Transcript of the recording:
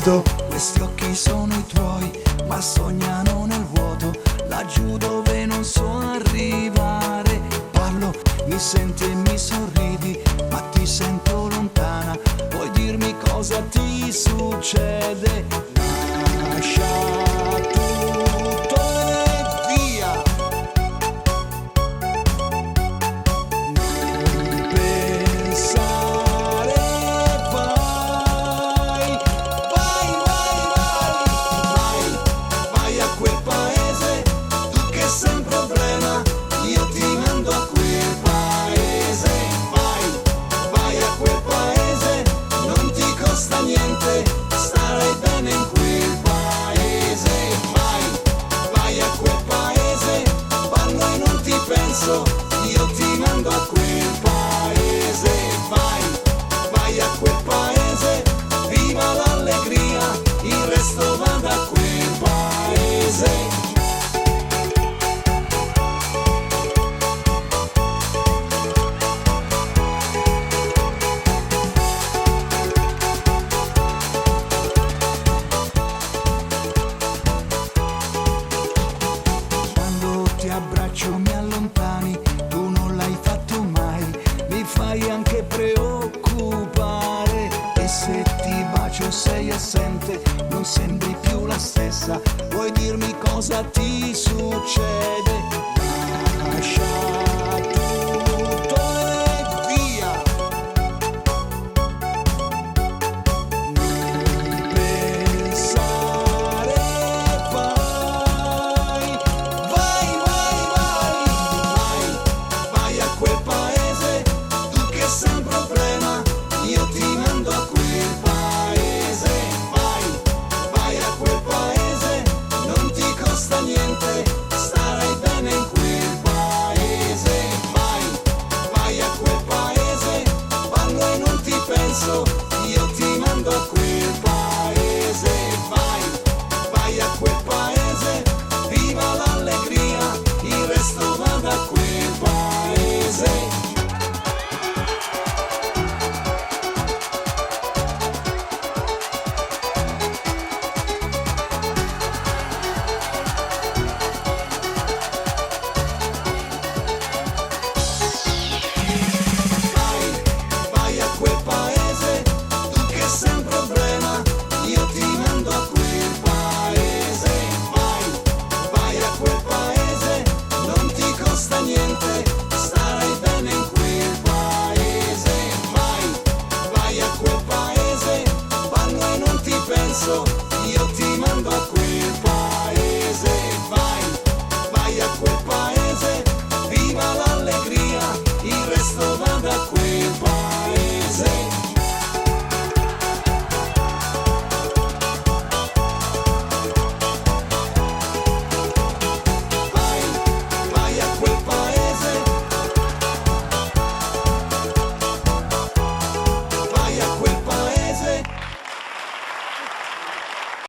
guardo, questi occhi sono i tuoi, ma sognano nel vuoto, laggiù dove non so arrivare. Parlo, mi senti e mi sorridi, ma ti sento lontana. Puoi dirmi cosa ti succede? Lascia tutto e via. Non pensare, vai, vai, vai, vai, vai a quel paese, tu che sei un problema, io ti mando a quel paese. Vai, vai a quel paese, non ti costa niente, starai bene in quel paese. Vai, vai a quel paese, parlo e non ti penso, io ti mando a quel paese. Vai, vai a quel paese, viva l'allegria, il resto vada a quel paese. Quando ti abbraccio mi allontani, tu non l'hai fatto mai, mi fai anche preoccupare. E se ti bacio sei assente, non sembri più la stessa, vuoi dirmi cosa ti succede? Lascia tutto e via. Non pensare, vai, vai, vai, vai, vai, vai a quel paese, tu che sei un problema, io ti mando a quel paese. Vai, vai a quel paese, non ti costa niente, starai bene in quel paese. Vai, vai a quel paese, parlo e non ti penso,